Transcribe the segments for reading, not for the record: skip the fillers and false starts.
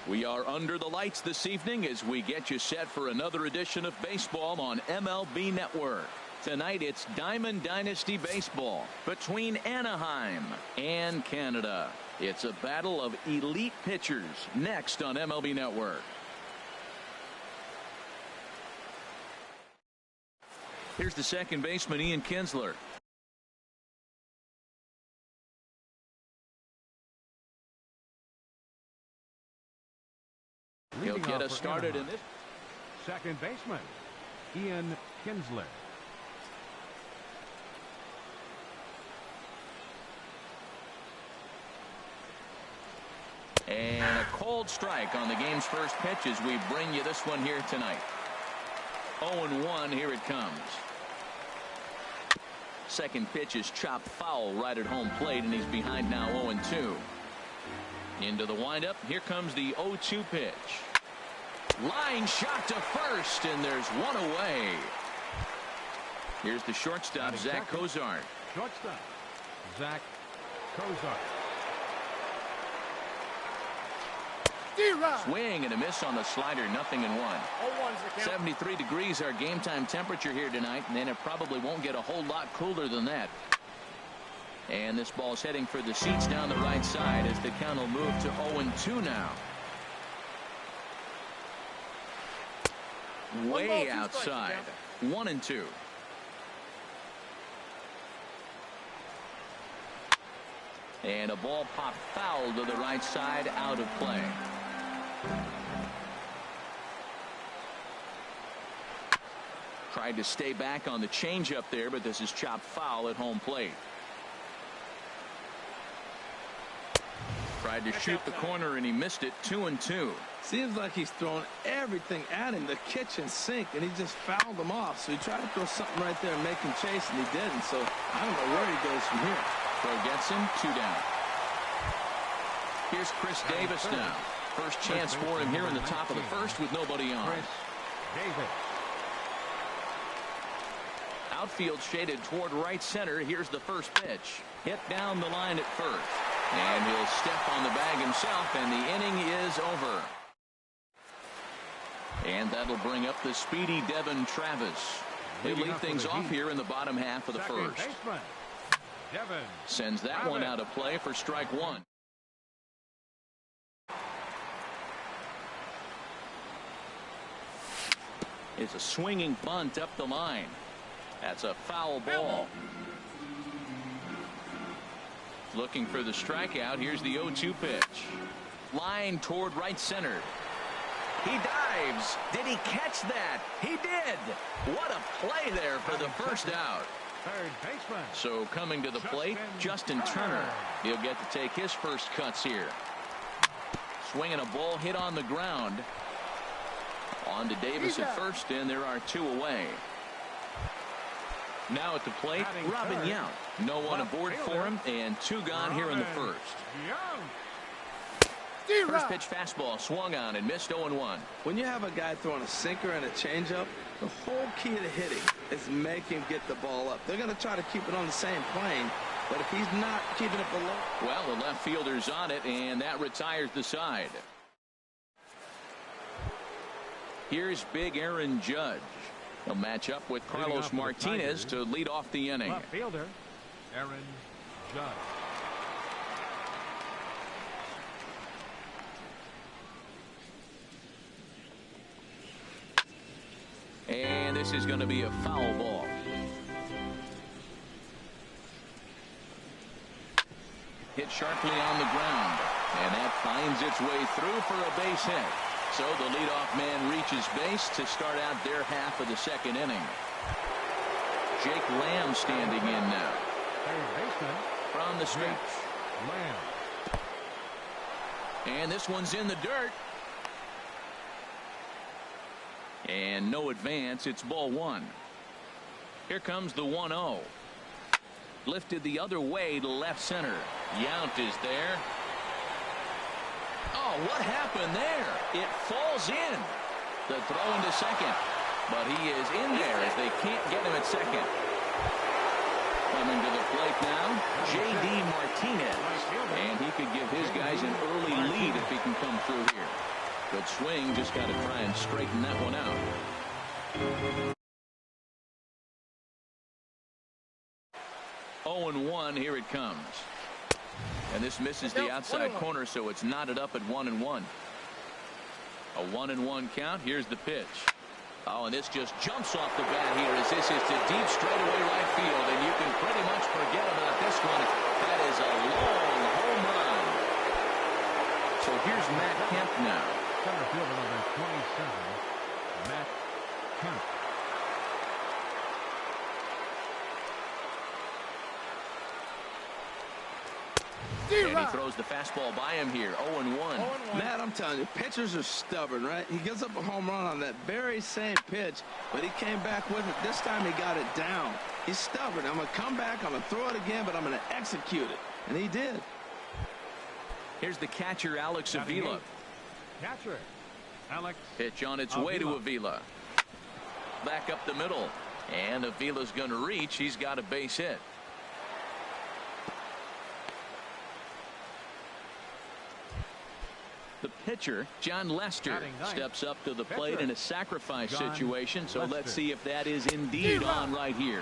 We are under the lights this evening as we get you set for another edition of baseball on MLB Network. Tonight it's Diamond Dynasty Baseball between Anaheim and Canada. It's a battle of elite pitchers next on MLB Network. Here's the second baseman, Ian Kinsler. He'll get us started in this. Second baseman, Ian Kinsler. And a cold strike on the game's first pitch as we bring you this one here tonight. 0-1, here it comes. Second pitch is chopped foul right at home plate, and he's behind now 0-2. Into the windup. Here comes the 0-2 pitch. Line shot to first, and there's one away. Here's the shortstop, Zach Cozart. Shortstop, Zach Cozart. Swing and a miss on the slider, 0-1. 73 degrees our game time temperature here tonight, and then it probably won't get a whole lot cooler than that. And this ball's heading for the seats down the right side as the count will move to 0-2 now. Way outside. 1-2. And a ball popped foul to the right side, out of play. Tried to stay back on the changeup there, but this is chopped foul at home plate. Tried to shoot the corner and he missed it. 2-2. Seems like he's throwing everything at him, the kitchen sink, and he just fouled him off. So he tried to throw something right there and make him chase, and he didn't. So I don't know where he goes from here. Throw gets him. 2 down. Here's Chris Davis now. First chance for him here in the top of the first with nobody on. Outfield shaded toward right center. Here's the first pitch. Hit down the line at first. And he'll step on the bag himself, and the inning is over. And that'll bring up the speedy Devin Travis. They lead things off here in the bottom half of the first. Sends that one out of play for strike one. It's a swinging bunt up the line. That's a foul ball. Looking for the strikeout. Here's the 0-2 pitch. Line toward right center. He dives. Did he catch that? He did. What a play there for the first out. Third baseman. So coming to the plate, Justin Turner. He'll get to take his first cuts here. Swinging a ball hit on the ground. On to Davis at first, and there are 2 away. Now at the plate, Robin Yount. No one aboard for him, and 2 gone here in the first. First pitch fastball swung on and missed. 0-1. When you have a guy throwing a sinker and a changeup, the whole key to hitting is make him get the ball up. They're going to try to keep it on the same plane, but if he's not keeping it below. Well, the left fielder's on it, and that retires the side. Here's big Aaron Judge. He'll match up with Carlos Martinez to lead off the inning. Left fielder, Aaron Judge. And this is going to be a foul ball. Hit sharply on the ground. And that finds its way through for a base hit. So the leadoff man reaches base to start out their half of the second inning. Jake Lamb standing in now. Third baseman From the stretch. Lamb. And this one's in the dirt. And no advance. It's ball one. Here comes the 1-0. Lifted the other way to left center. Yount is there. Oh, what happened there? It falls in. The throw into second. But he is in there as they can't get him at second. Coming to the plate now, J.D. Martinez. And he could give his guys an early lead if he can come through here. Good swing, just got to try and straighten that one out. Oh and 1, here it comes. And this misses the outside corner, so it's knotted up at 1-1. A 1-1 count. Here's the pitch. Oh, and this just jumps off the bat here as this is to deep straightaway right field, and you can pretty much forget about this one. That is a long home run. So here's Matt Kemp now. Center fielder number 27, Matt Kemp. And he throws the fastball by him here. 0-1. Matt, I'm telling you, pitchers are stubborn, right? He gives up a home run on that very same pitch, but he came back with it. This time he got it down. He's stubborn. I'm going to come back, I'm going to throw it again, but I'm going to execute it. And he did. Here's the catcher, Alex Avila. Catcher, Alex. Pitch on its way to Avila. Back up the middle. And Avila's going to reach. He's got a base hit. The pitcher, John Lester, steps up to the plate in a sacrifice situation. So let's see if that is indeed on right here.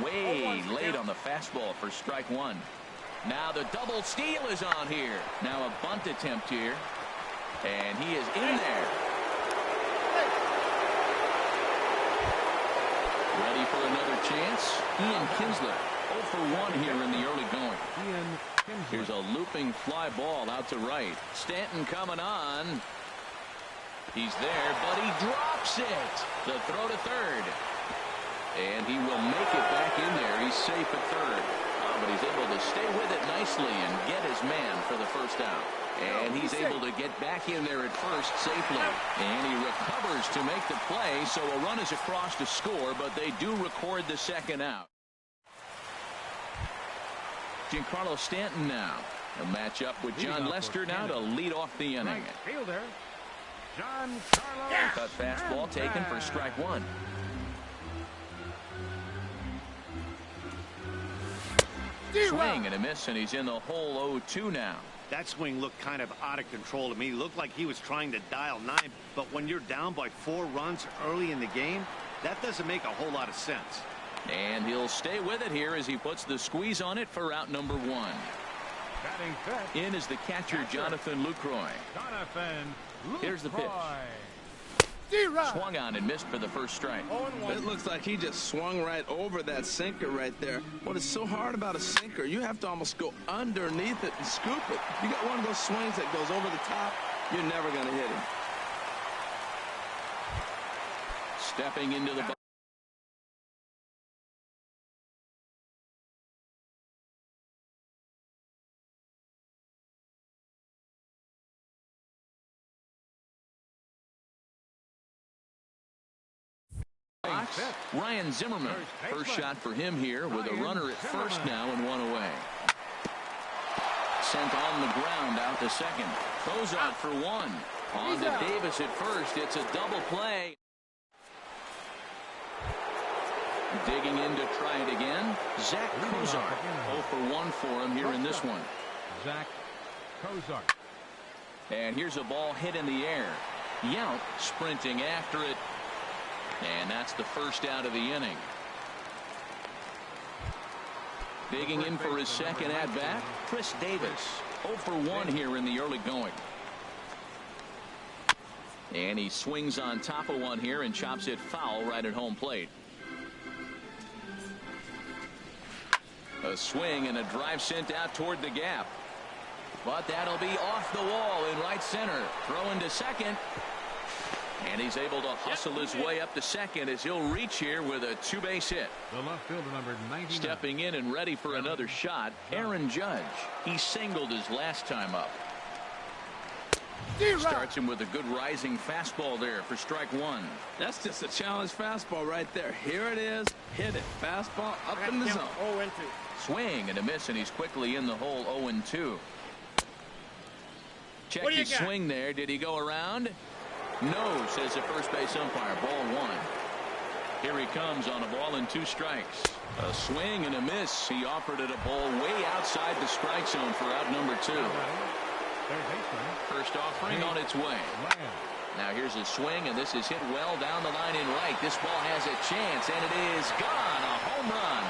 Way late on the fastball for strike one. Now the double steal is on here. Now a bunt attempt here. And he is in there. Ready for another chance. Ian Kinsler 0 for 1 here in the early going. Here's a looping fly ball out to right. Stanton coming on. He's there, but he drops it. The throw to third. And he will make it back in there. He's safe at third. But he's able to stay with it nicely and get his man for the first out. And he's able to get back in there at first safely. And he recovers to make the play. So a run is across to score, but they do record the second out. Giancarlo Stanton now. A match up with John Lester now to lead off the inning. Fielder, Giancarlo. Cut fastball taken for strike one. Swing and a miss, and he's in the hole 0-2 now. That swing looked kind of out of control to me. Looked like he was trying to dial 9, but when you're down by 4 runs early in the game, that doesn't make a whole lot of sense. And he'll stay with it here as he puts the squeeze on it for out number 1. Batting fifth. In is the catcher, Jonathan Lucroy. Here's the pitch. Swung on and missed for the first strike. It looks like he just swung right over that sinker right there. What is so hard about a sinker, you have to almost go underneath it and scoop it. You got one of those swings that goes over the top, you're never going to hit him. Stepping into the Ryan Zimmerman. First shot for him here with a runner at first now and one away. Sent on the ground out to second. Throws out for one. On to Davis at first. It's a double play. Digging in to try it again. Zach Kozar. 0 for 1 for him here in this one. Zach Kozar. And here's a ball hit in the air. Yount sprinting after it. And that's the first out of the inning. Digging in for his second at-bat, Chris Davis. 0 for 1 here in the early going. And he swings on top of one here and chops it foul right at home plate. A swing and a drive sent out toward the gap. But that'll be off the wall in right center. Throw into second. And he's able to hustle his way up to second as he'll reach here with a two-base hit. The left fielder, number 99. Stepping in and ready for another shot, Aaron Judge. He singled his last time up. Starts him with a good rising fastball there for strike one. That's just a challenge fastball right there. Here it is. Hit it. Fastball up in the zone. 0-2. Swing and a miss, and he's quickly in the hole 0-2. Check his swing there. Did he go around? No, says the first base umpire. Ball one. Here he comes on a ball and 2 strikes. A swing and a miss. He offered it a ball way outside the strike zone for out number 2. First offering on its way. Now here's a swing, and this is hit well down the line in right. This ball has a chance, and it is gone. A home run.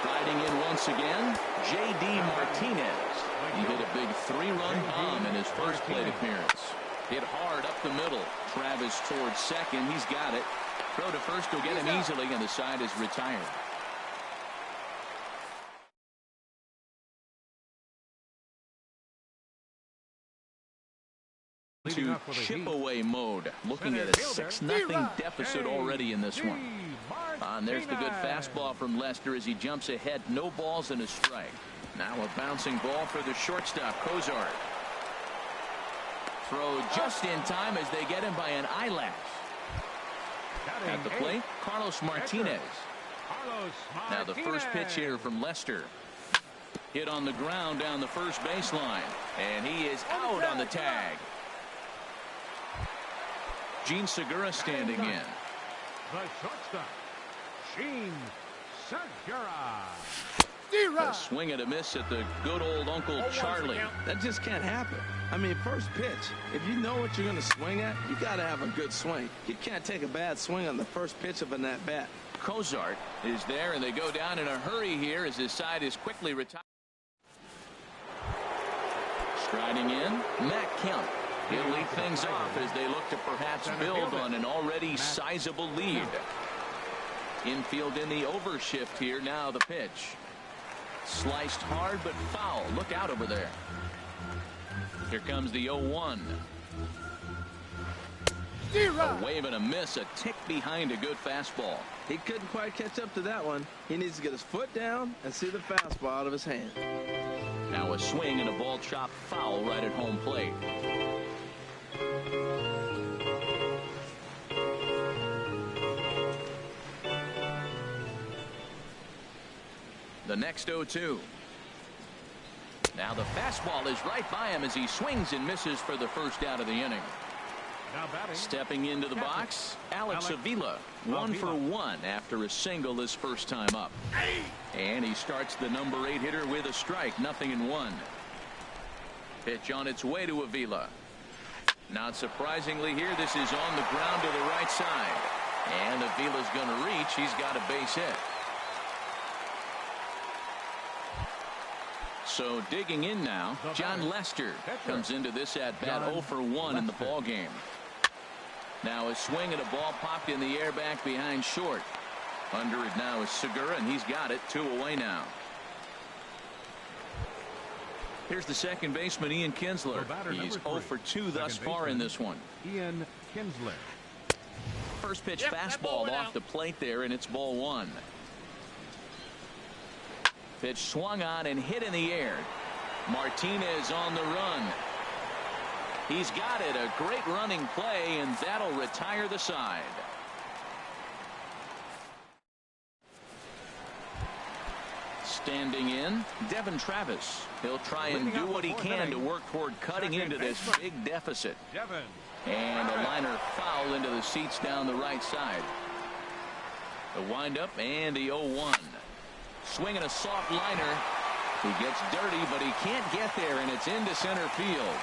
Striding in once again, J.D. Martinez. He hit a big 3-run bomb in his first plate appearance. Hit hard up the middle. Travis towards second. He's got it. Throw to first will get him easily, and the side is retired. To chip away mode, looking at a 6-0 deficit already in this one. And there's the good fastball from Lester as he jumps ahead. No balls and a strike. Now a bouncing ball for the shortstop, Cozart. Throw just in time as they get him by an eyelash. At the plate, Carlos Martinez. Now the first pitch here from Lester. Hit on the ground down the first baseline. And he is out on the tag. Gene Segura standing in. The shortstop, Gene Segura. A swing and a miss at the good old Uncle Charlie. That just can't happen. I mean, first pitch, if you know what you're going to swing at, you got to have a good swing. You can't take a bad swing on the first pitch of an at-bat. Cozart is there, and they go down in a hurry here as his side is quickly retired. Striding in, Matt Kemp. He'll lead things off as they look to perhaps build on an already sizable lead. Infield in the overshift here. Now the pitch. Sliced hard but foul. Look out over there. Here comes the 0-1. A wave and a miss. A tick behind a good fastball. He couldn't quite catch up to that one. He needs to get his foot down and see the fastball out of his hand. Now a swing and a ball chopped foul right at home plate. The next 0-2. Now the fastball is right by him as he swings and misses for the first out of the inning. Stepping into the box, Alex Avila. 1 for 1 after a single his first time up. And he starts the number 8 hitter with a strike. 0-1. Pitch on its way to Avila. Not surprisingly here, this is on the ground to the right side. And Avila's going to reach. He's got a base hit. So digging in now, John Lester comes into this at-bat 0 for 1 in the ball game. Now a swing and a ball popped in the air back behind short. Under it now is Segura, and he's got it. 2 away now. Here's the second baseman, Ian Kinsler. He's 0 for 2 thus far in this one. Ian Kinsler. First pitch fastball off the plate there, and it's ball 1. Pitch swung on and hit in the air. Martinez on the run. He's got it. A great running play, and that'll retire the side. Standing in, Devin Travis. He'll try and do what he can to work toward cutting into this big deficit. And a liner foul into the seats down the right side. The windup and the 0-1. Swinging a soft liner. He gets dirty, but he can't get there, and it's into center field.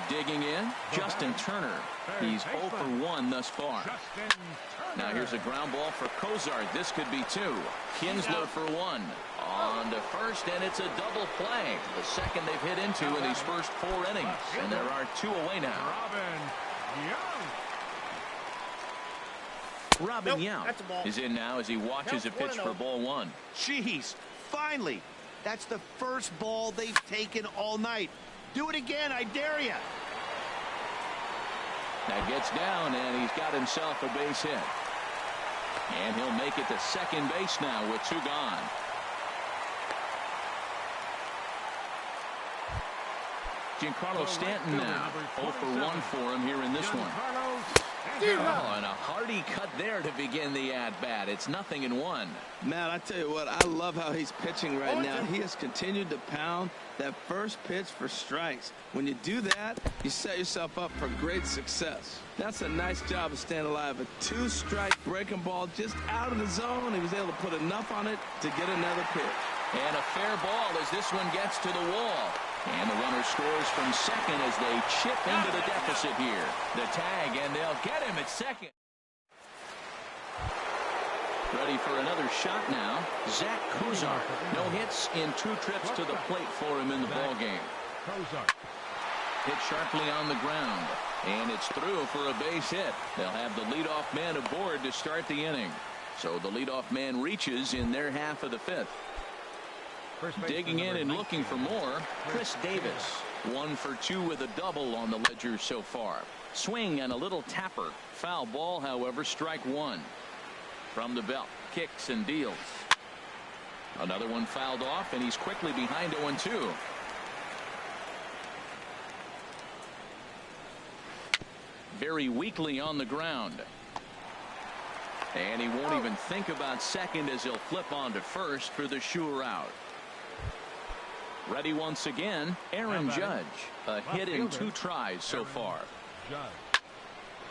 Digging in, Justin Turner. He's 0 for 1 thus far. Now here's a ground ball for Cozart. This could be 2. Kinsler for 1. On to first, and it's a double play. The second they've hit into in these first 4 innings. And there are 2 away now. Robin Yount is in now as he watches a pitch for ball one. Jeez, finally. That's the first ball they've taken all night. Do it again, I dare you. That gets down, and he's got himself a base hit. And he'll make it to second base now with two gone. Giancarlo Stanton now 0 for 1 for him here in this one. Oh, and a hearty cut there to begin the at-bat. It's 0-1. Man, I tell you what, I love how he's pitching right now. He has continued to pound that first pitch for strikes. When you do that, you set yourself up for great success. That's a nice job of staying alive. A two-strike breaking ball just out of the zone. He was able to put enough on it to get another pitch. And a fair ball as this one gets to the wall. And the runner scores from second as they chip into the deficit here. The tag, and they'll get him at second. Ready for another shot now. Zach Kozar. No hits in 2 trips to the plate for him in the ballgame. Hit sharply on the ground. And it's through for a base hit. They'll have the leadoff man aboard to start the inning. So the leadoff man reaches in their half of the 5th. Digging in and looking for more, Chris Davis. 1 for 2 with a double on the ledger so far. Swing and a little tapper. Foul ball, however, strike one. From the belt, kicks and deals. Another one fouled off, and he's quickly behind 0-2. Very weakly on the ground. And he won't even think about second as he'll flip on to first for the sure out. Ready once again, Aaron Judge. A hit in 2 tries so far.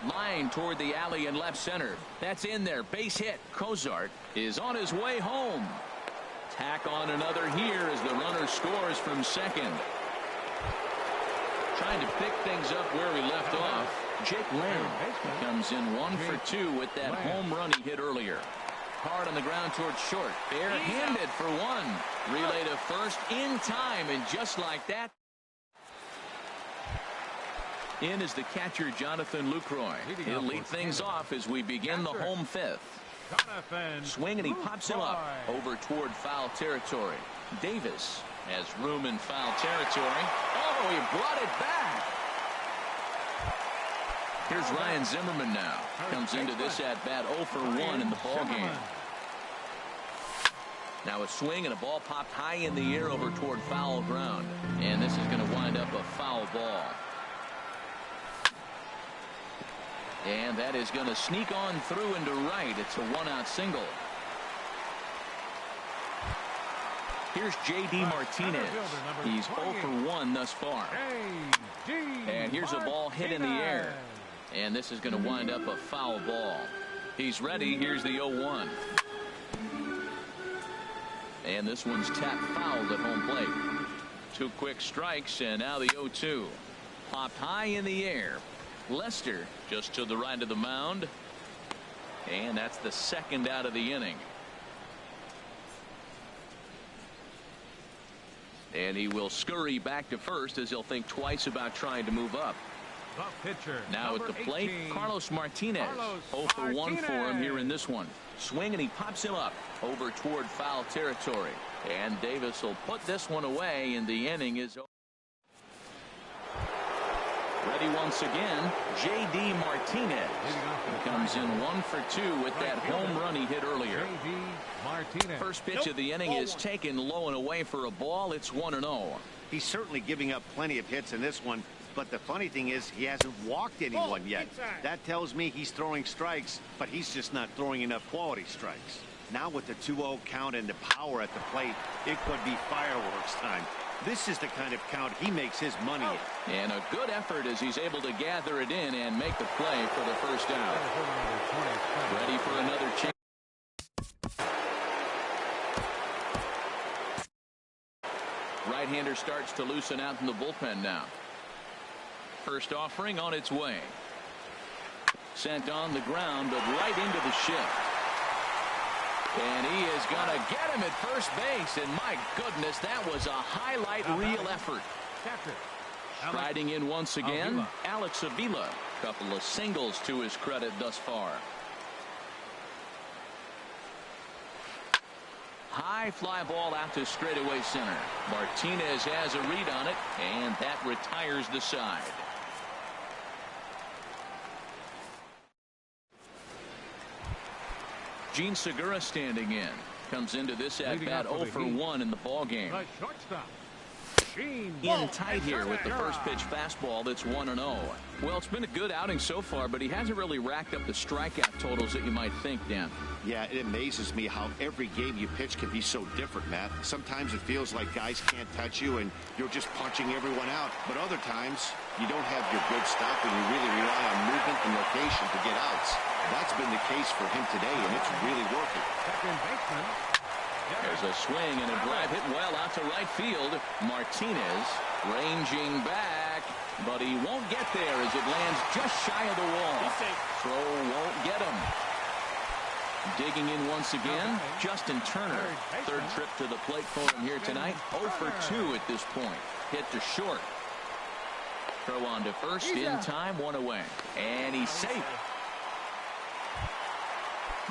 Line toward the alley in left center. That's in there. Base hit. Kozart is on his way home. Tack on another here as the runner scores from second. Trying to pick things up where he left off. Jake Lamb comes in 1 for 2 with that home run he hit earlier. Hard on the ground towards short. Bare-handed for 1. Relay to first in time, and just like that. In is the catcher, Jonathan Lucroy. He'll lead things off as we begin the home 5th. Swing, and he pops him up over toward foul territory. Davis has room in foul territory. Oh, he brought it back. Here's Ryan Zimmerman now. Comes into this at-bat 0 for 1 in the ballgame. Now a swing and a ball popped high in the air over toward foul ground. And this is going to wind up a foul ball. And that is going to sneak on through into right. It's a 1-out single. Here's J.D. Martinez. He's 0 for 1 thus far. And here's a ball hit in the air. And this is going to wind up a foul ball. He's ready. Here's the 0-1. And this one's tapped fouled at home plate. 2 quick strikes, and now the 0-2. Popped high in the air. Lester just to the right of the mound. And that's the second out of the inning. And he will scurry back to first as he'll think twice about trying to move up. Now at the plate, Carlos Martinez. 0 for 1 for him here in this one. Swing, and he pops him up over toward foul territory. And Davis will put this one away, and the inning is over. Ready once again, J.D. Martinez. He comes in 1 for 2 with that home run he hit earlier. First pitch of the inning is taken low and away for a ball. It's 1-0. He's certainly giving up plenty of hits in this one. But the funny thing is, he hasn't walked anyone yet. That tells me he's throwing strikes, but he's just not throwing enough quality strikes. Now with the 2-0 count and the power at the plate, it could be fireworks time. This is the kind of count he makes his money in. And a good effort as he's able to gather it in and make the play for the first out. Ready for another chance. Right-hander starts to loosen out in the bullpen now. First offering on its way. Sent on the ground, but right into the shift. And he is going to get him at first base. And my goodness, that was a highlight reel effort. Striding in once again, Alex Avila. Couple of singles to his credit thus far. High fly ball out to straightaway center. Martinez has a read on it, and that retires the side. Gene Segura standing in. Comes into this at-bat 0 for 1 in the ballgame. The shortstop. In tight here with the first pitch fastball that's 1-0. Well, it's been a good outing so far, but he hasn't really racked up the strikeout totals that you might think, Dan. Yeah, it amazes me how every game you pitch can be so different, Matt. Sometimes it feels like guys can't touch you and you're just punching everyone out. But other times, you don't have your good stuff and you really rely on movement and location to get outs. That's been the case for him today, and it's really working. Second baseman. There's a swing and a drive hit well out to right field. Martinez ranging back, but he won't get there as it lands just shy of the wall. Throw won't get him. Digging in once again, Justin Turner. Third trip to the plate for him here tonight. 0 for 2 at this point. Hit to short. Throw on to first in time, 1 away. And he's safe.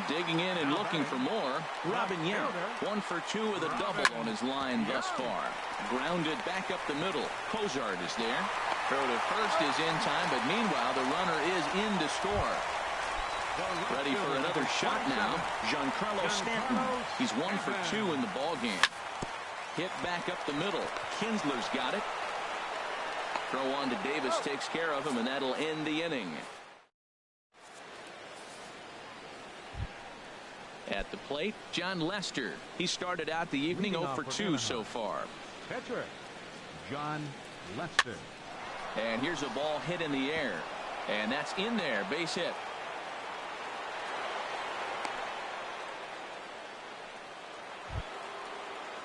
Digging in and looking for more. Robin Yount, 1 for 2 with a double on his line thus far. Grounded back up the middle. Cozart is there. Throw to first is in time, but meanwhile the runner is in to score. Ready for another shot now. Giancarlo Stanton. He's 1 for 2 in the ballgame. Hit back up the middle. Kinsler's got it. Throw on to Davis takes care of him, and that'll end the inning. At the plate, John Lester. He started out the evening 0 for 2 so far. Catcher, John Lester. And here's a ball hit in the air. And that's in there. Base hit.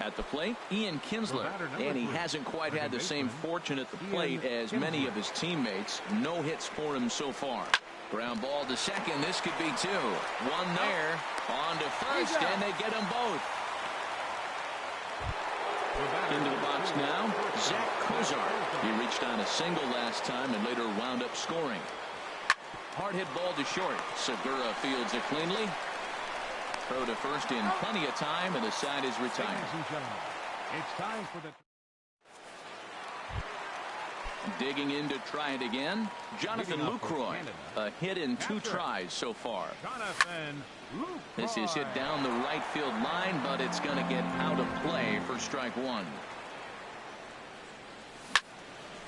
At the plate, Ian Kinsler. And he hasn't quite had the same fortune at the plate as many of his teammates. No hits for him so far. Ground ball to second. This could be 2. 1 there. On to first, and they get them both. Into the box now, Zach Cozart. He reached on a single last time and later wound up scoring. Hard hit ball to short. Segura fields it cleanly. Throw to first in plenty of time, and the side is retired. It's time for the... Digging in to try it again, Jonathan Lucroy. A hit in 2 tries so far. This is hit down the right field line, but it's going to get out of play for strike 1.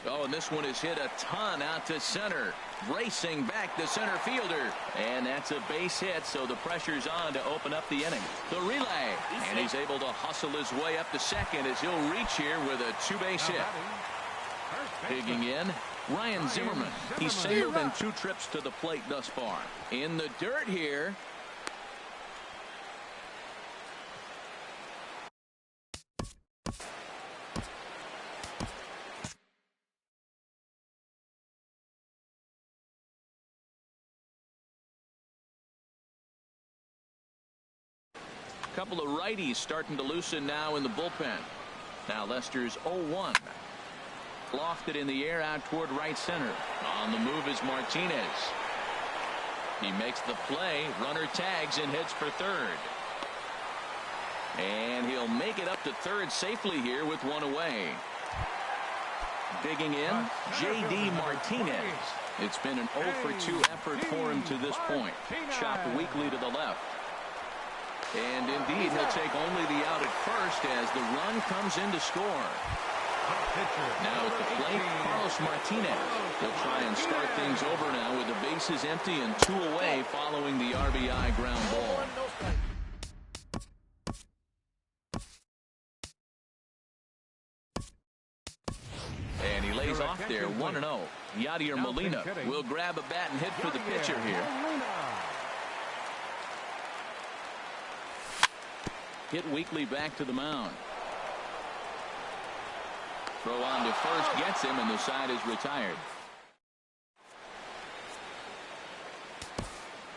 Oh, and this one is hit a ton out to center. Racing back the center fielder. And that's a base hit, so the pressure's on to open up the inning. The relay. And he's able to hustle his way up to second as he'll reach here with a 2-base hit. Digging in, Ryan Zimmerman. He's sailed in 2 trips to the plate thus far. In the dirt here. A couple of righties starting to loosen now in the bullpen. Now Lester's 0-1. Lofted in the air out toward right center. On the move is Martinez. He makes the play. Runner tags and heads for third. And he'll make it up to third safely here with 1 away. Digging in, J.D. Martinez. It's been an 0 for 2 effort for him to this point. Chopped weakly to the left. And indeed, he'll take only the out at first as the run comes in to score. Now at the plate, Carlos Martinez. He'll try and start things over now with the bases empty and 2 away following the RBI ground ball. And he lays off there 1-0. Yadier Molina will grab a bat and hit for the pitcher here. Hit weakly back to the mound. Throw on to first gets him, and the side is retired.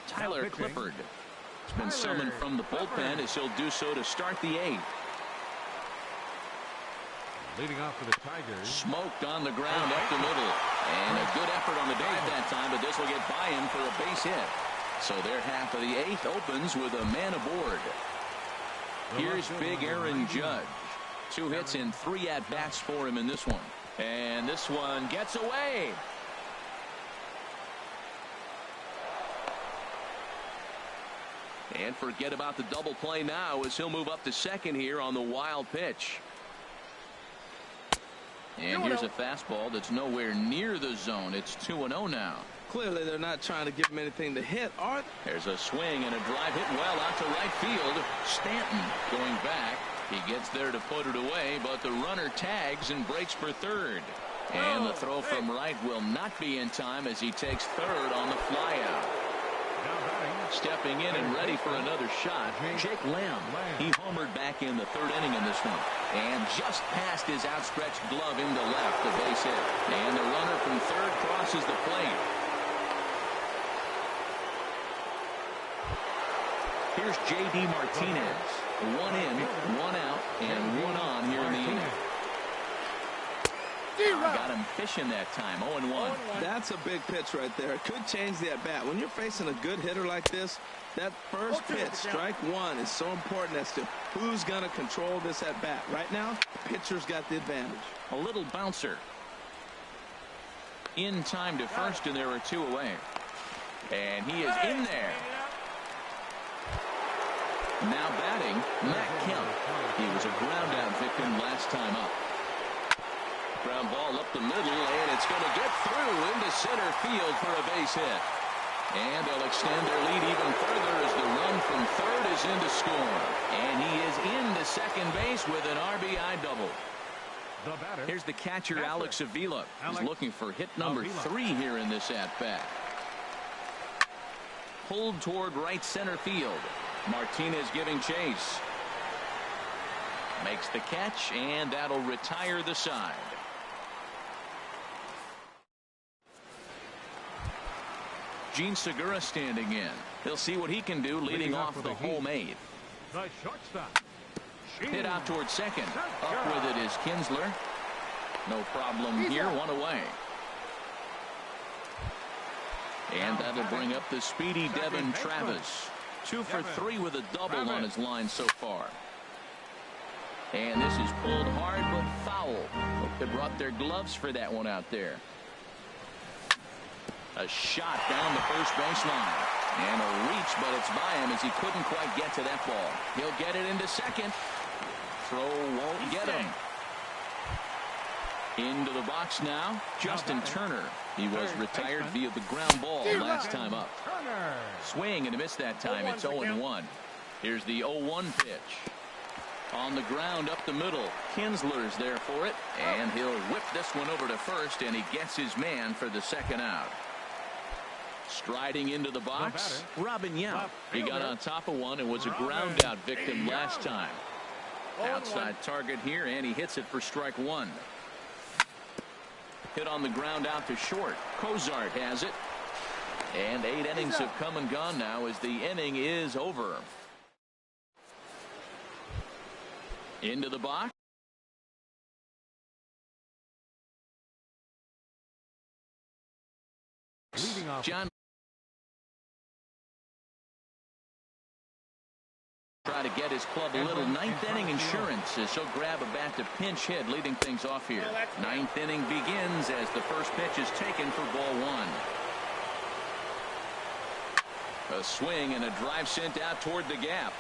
Tyler Clippard has been summoned from the bullpen as he'll do so to start the 8th. Leading off for the Tigers. Smoked on the ground up the middle. And a good effort on the dive that time, but this will get by him for a base hit. So their half of the 8th opens with a man aboard. Here's big Aaron Judge. 2 hits and 3 at-bats for him in this one. And this one gets away. And forget about the double play now as he'll move up to second here on the wild pitch. And here's a fastball that's nowhere near the zone. It's 2-0 now. Clearly, they're not trying to give him anything to hit, are they? There's a swing and a drive hit well out to right field. Stanton going back. He gets there to put it away, but the runner tags and breaks for third. And the throw from right will not be in time as he takes third on the flyout. Stepping in and ready for another shot, Jake Lamb. He homered back in the 3rd inning in this one. And just past his outstretched glove into left, the base hit. And the runner from third crosses the plate. Here's J.D. Martinez. 1 in, 1 out, and 1 on here in the inning. Got him fishing that time. 0-1. That's a big pitch right there. It could change the at-bat. When you're facing a good hitter like this, that first pitch, strike 1, is so important as to who's going to control this at-bat. Right now, pitcher's got the advantage. A little bouncer. In time to first, and there are 2 away. And he is in there. Now batting, Matt Kemp. He was a ground-out victim last time up. Ground ball up the middle, and it's going to get through into center field for a base hit. And they'll extend their lead even further as the run from third is in to score. And he is into second base with an RBI double. Here's the catcher, Alex Avila. He's looking for hit number 3 here in this at-bat. Pulled toward right center field. Martinez giving chase. Makes the catch, and that'll retire the side. Gene Segura standing in. He'll see what he can do leading off the home 8th. The shortstop. Hit out towards second. Up with it is Kinsler. No problem here. 1 away. And that'll bring up the speedy Devin Travis. 2 for 3 with a double on his line so far. And this is pulled hard but foul. Hope they brought their gloves for that one out there. A shot down the first baseline. And a reach, but it's by him as he couldn't quite get to that ball. He'll get it into second. Throw won't get him. Into the box now, Justin Turner. He was retired via the ground ball last time up. Swing and a miss that time. It's 0-1. Here's the 0-1 pitch. On the ground up the middle. Kinsler's there for it. And he'll whip this one over to first, and he gets his man for the second out. Striding into the box, Robin Yount. He got on top of one and was a ground out victim last time. Outside target here, and he hits it for strike 1. Hit on the ground out to short. Cozart has it. And 8 innings have come and gone now as the inning is over. Into the box. John try to get his club a little 9th inning insurance as he'll grab a bat to pinch hit, leading things off here. 9th inning begins as the first pitch is taken for ball 1. A swing and a drive sent out toward the gap.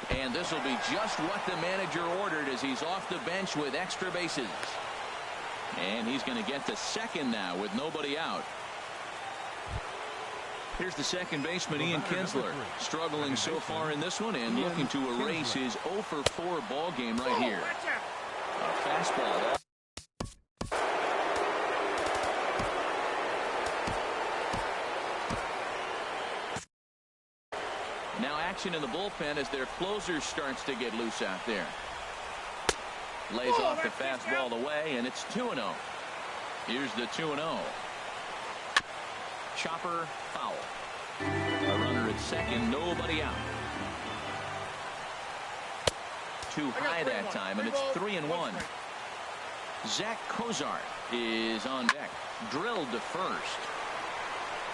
And this will be just what the manager ordered as he's off the bench with extra bases. And he's going to get to second now with nobody out. Here's the second baseman, Ian Kinsler, struggling so far in this one and looking to erase his 0 for 4 ball game right here. A fastball. Now action in the bullpen as their closer starts to get loose out there. Lays off the fastball away, and it's 2-0. Here's the 2-0. Chopper foul. A runner at second, nobody out. Too high that time, and it's 3-1. Zach Cozart is on deck. Drilled to first.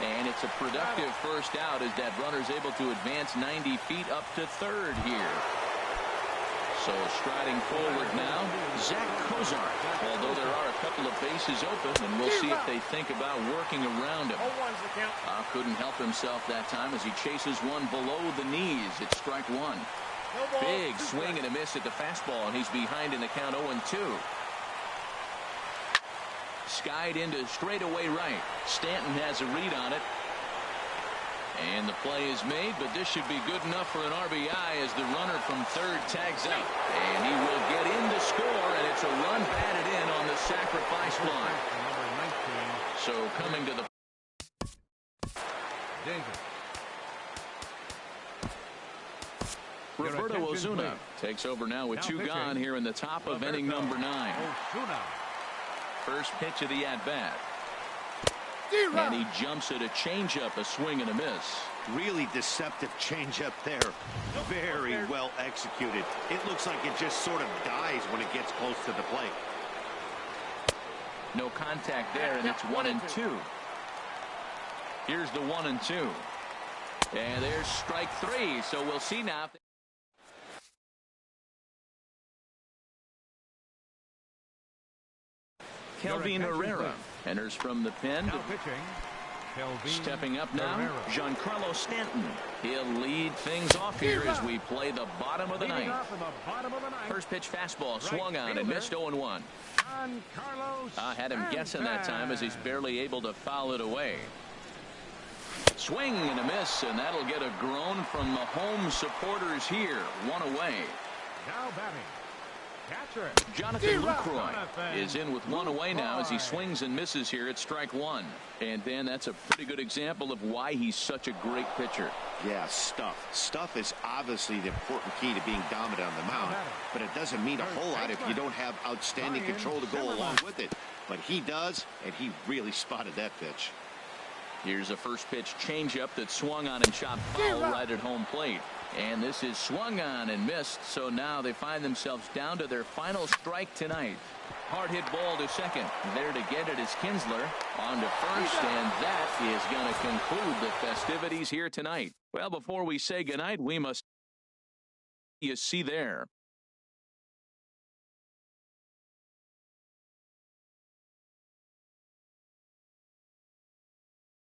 And it's a productive first out as that runner's able to advance 90 feet up to third here. So striding forward now, Zach Kozar. Although there are a couple of bases open, and we'll see if they think about working around him. Couldn't help himself that time as he chases one below the knees. It's strike one. Big swing and a miss at the fastball, and he's behind in the count 0-2. Skied into straightaway right. Stanton has a read on it. And the play is made, but this should be good enough for an RBI as the runner from third tags out. And he will get in to score, and it's a run batted in on the sacrifice fly. So coming to the Roberto Ozuna takes over now with two gone here in the top of inning number 9. First pitch of the at-bat. And he jumps at a changeup, a swing and a miss. Really deceptive changeup there. Very well executed. It looks like it just sort of dies when it gets close to the plate. No contact there, and it's 1-2. Here's the 1-2. And there's strike 3. So we'll see now. Kelvin Herrera enters from the pen. Stepping up now, Giancarlo Stanton. He'll lead things off here as we play the bottom of the ninth. First pitch fastball swung on and missed 0-1. I had him guessing that time as he's barely able to foul it away. Swing and a miss, and that'll get a groan from the home supporters here. One away. Now batting. Jonathan Lucroy is in with one away now as he swings and misses here at strike 1. And Dan, that's a pretty good example of why he's such a great pitcher. Yeah, stuff. Stuff is obviously the important key to being dominant on the mound, but it doesn't mean a whole lot if you don't have outstanding control to go along with it. But he does, and he really spotted that pitch. Here's a first pitch changeup that swung on and shot foul right at home plate. And this is swung on and missed, so now they find themselves down to their final strike tonight. Hard hit ball to second. There to get it is Kinsler. On to first, and that is going to conclude the festivities here tonight. Well, before we say goodnight, we must see there.